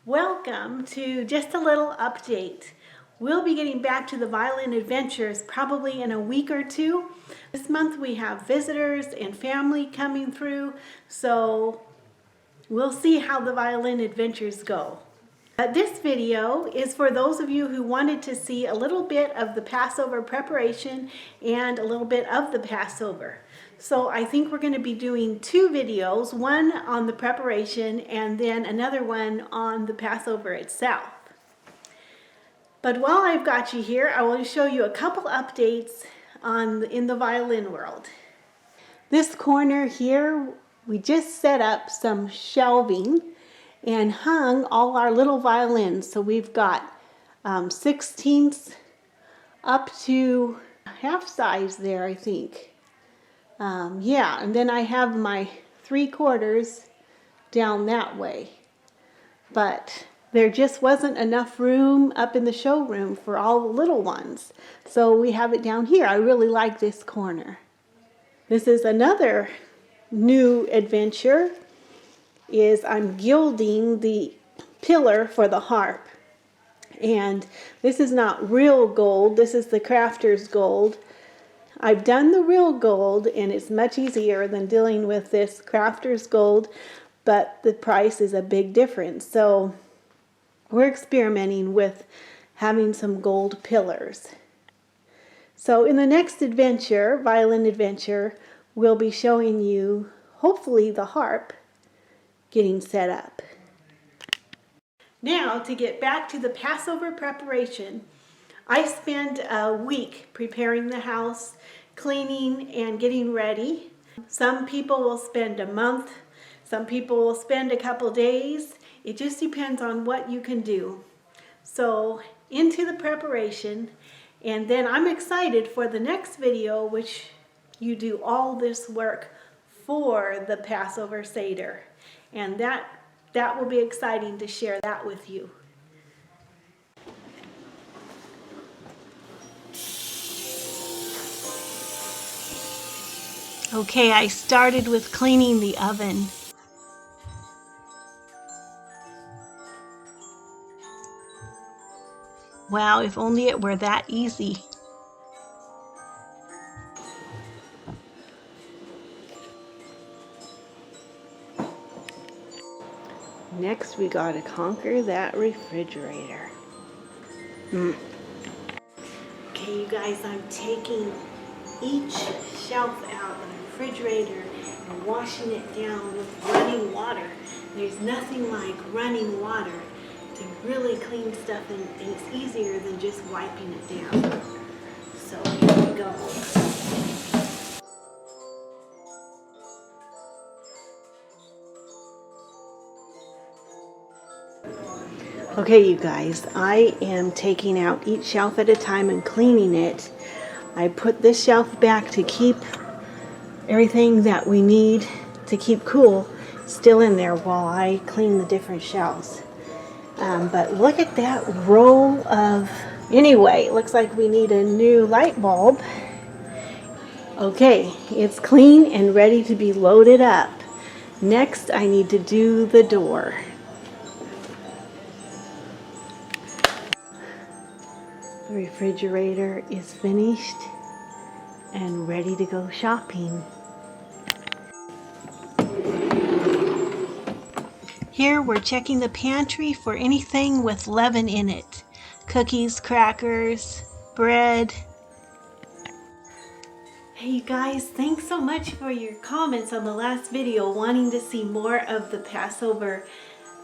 Welcome to just a little update. We'll be getting back to the violin adventures probably in a week or two. This month we have visitors and family coming through, so we'll see how the violin adventures go. This video is for those of you who wanted to see a little bit of the Passover preparation and a little bit of the Passover. So I think we're going to be doing two videos, one on the preparation and then another one on the Passover itself. But while I've got you here, I want to show you a couple updates in the violin world. This corner here, we just set up some shelving and hung all our little violins. So we've got 16ths up to half size there, I think. Yeah, and then I have my 3/4 down that way. But there just wasn't enough room up in the showroom for all the little ones. So we have it down here. I really like this corner. This is another new adventure. I'm gilding the pillar for the harp. And this is not real gold. This is the crafter's gold. I've done the real gold, and it's much easier than dealing with this crafter's gold, but the price is a big difference. So we're experimenting with having some gold pillars. So in the next adventure, violin adventure, we'll be showing you, hopefully, the harp getting set up. Now, to get back to the Passover preparation, I spent a week preparing the house, cleaning and getting ready. Some people will spend a month, some people will spend a couple days. It just depends on what you can do. So, into the preparation, and then I'm excited for the next video, which you do all this work for the Passover seder. And that will be exciting to share that with you. Okay, I started with cleaning the oven. Wow, if only it were that easy. Next, we gotta conquer that refrigerator. Okay, you guys, I'm taking each shelf out of the refrigerator and washing it down with running water. There's nothing like running water to really clean stuff, and it's easier than just wiping it down. So here we go. Okay, you guys, I am taking out each shelf at a time and cleaning it. I put this shelf back to keep everything that we need to keep cool still in there while I clean the different shelves. But look at that row of... Anyway, it looks like we need a new light bulb. Okay, it's clean and ready to be loaded up. Next, I need to do the door. The refrigerator is finished and ready to go shopping. Here we're checking the pantry for anything with leaven in it. Cookies, crackers, bread. Hey you guys, thanks so much for your comments on the last video wanting to see more of the Passover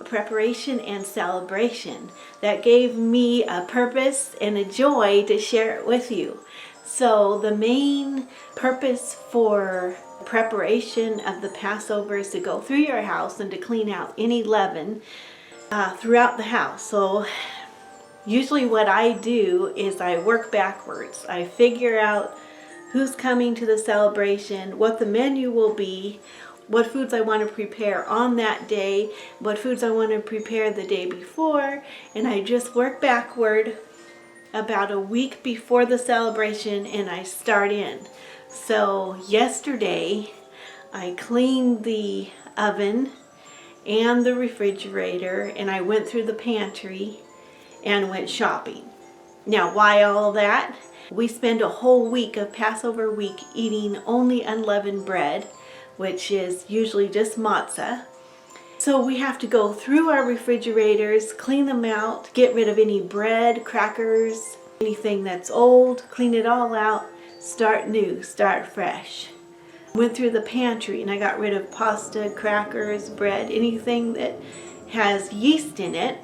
preparation and celebration. That gave me a purpose and a joy to share it with you. So the main purpose for preparation of the Passover is to go through your house and to clean out any leaven throughout the house. So usually what I do is I work backwards. I figure out who's coming to the celebration, what the menu will be, what foods I want to prepare on that day, what foods I want to prepare the day before, and I just work backward about a week before the celebration and I start in. So yesterday I cleaned the oven and the refrigerator, and I went through the pantry and went shopping. Now, why all that? We spend a whole week of Passover week eating only unleavened bread, which is usually just matzah. So we have to go through our refrigerators, clean them out, get rid of any bread, crackers, anything that's old, clean it all out, start new, start fresh. Went through the pantry and I got rid of pasta, crackers, bread, anything that has yeast in it,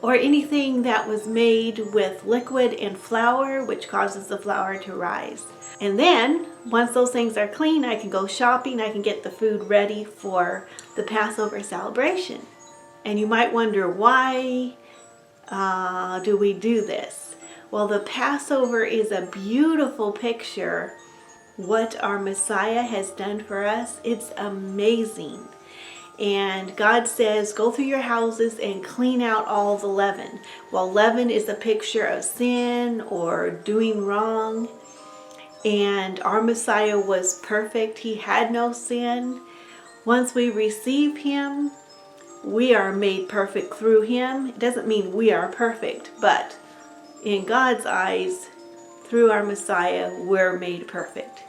or anything that was made with liquid and flour, which causes the flour to rise. And then, once those things are clean, I can go shopping, I can get the food ready for the Passover celebration. And you might wonder, why do we do this? Well, the Passover is a beautiful picture what our Messiah has done for us. It's amazing. And God says, go through your houses and clean out all the leaven. Well, leaven is a picture of sin or doing wrong. And our Messiah was perfect. He had no sin. Once we receive Him, we are made perfect through Him. It doesn't mean we are perfect, but in God's eyes, through our Messiah, we're made perfect.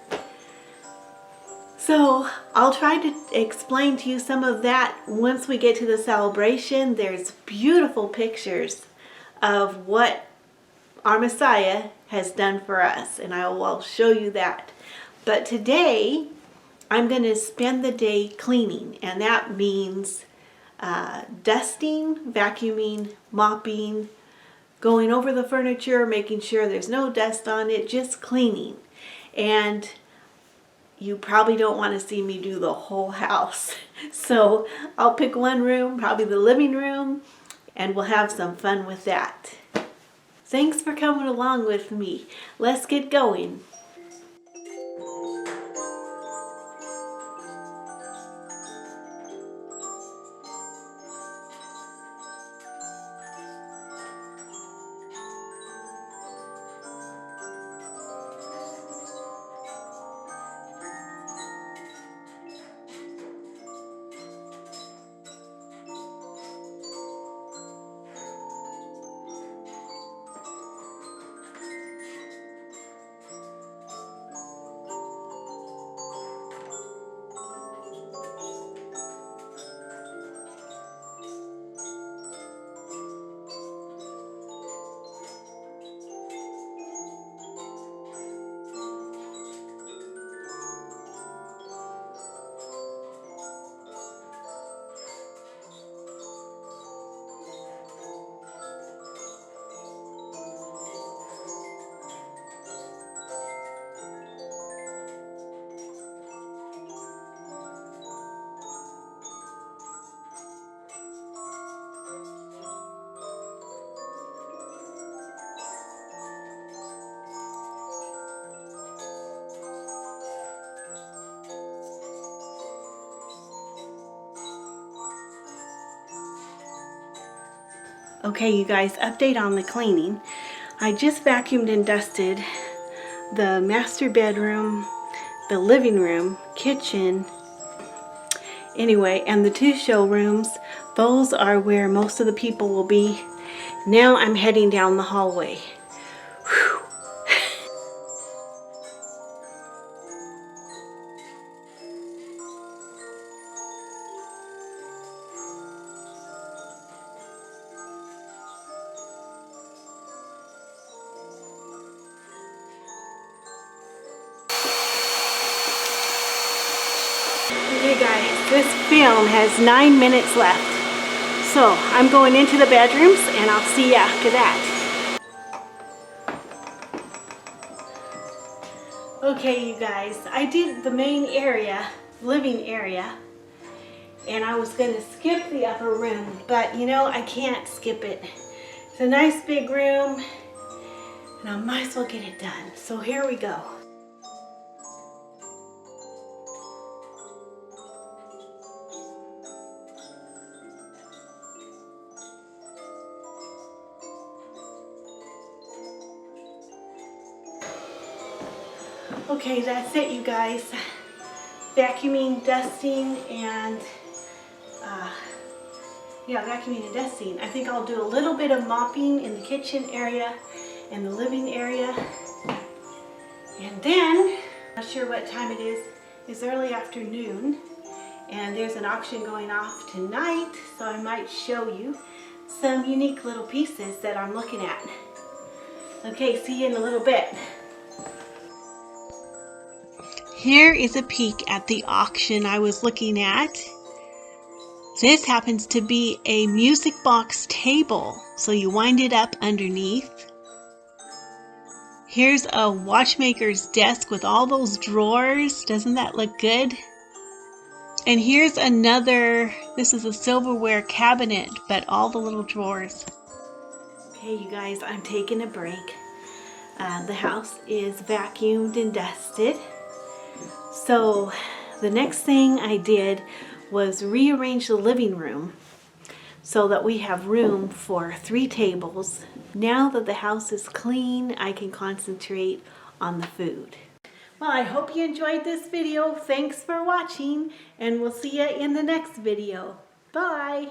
So I'll try to explain to you some of that once we get to the celebration. There's beautiful pictures of what our Messiah has done for us, and I will show you that. But today, I'm going to spend the day cleaning, and that means dusting, vacuuming, mopping, going over the furniture, making sure there's no dust on it, just cleaning. And you probably don't want to see me do the whole house. So I'll pick one room, probably the living room, and we'll have some fun with that. Thanks for coming along with me. Let's get going. Okay, you guys, update on the cleaning. I just vacuumed and dusted the master bedroom, the living room, kitchen, anyway, and the two showrooms. Those are where most of the people will be. Now I'm heading down the hallway. Whew. Okay guys, this film has 9 minutes left. So I'm going into the bedrooms and I'll see you after that. Okay you guys, I did the main area, living area, and I was going to skip the upper room, but you know, I can't skip it. It's a nice big room and I might as well get it done. So here we go. Okay, that's it you guys. Vacuuming, dusting, and Yeah, vacuuming and dusting. I think I'll do a little bit of mopping in the kitchen area and the living area. And then, not sure what time it is. It's early afternoon. And there's an auction going off tonight, so I might show you some unique little pieces that I'm looking at. Okay, see you in a little bit. Here is a peek at the auction I was looking at. This happens to be a music box table, so you wind it up underneath. Here's a watchmaker's desk with all those drawers. Doesn't that look good? And here's another, this is a silverware cabinet, but all the little drawers. Okay, you guys, I'm taking a break. The house is vacuumed and dusted. So the next thing I did was rearrange the living room so that we have room for 3 tables. Now that the house is clean, I can concentrate on the food. Well, I hope you enjoyed this video. Thanks for watching, and we'll see you in the next video. Bye!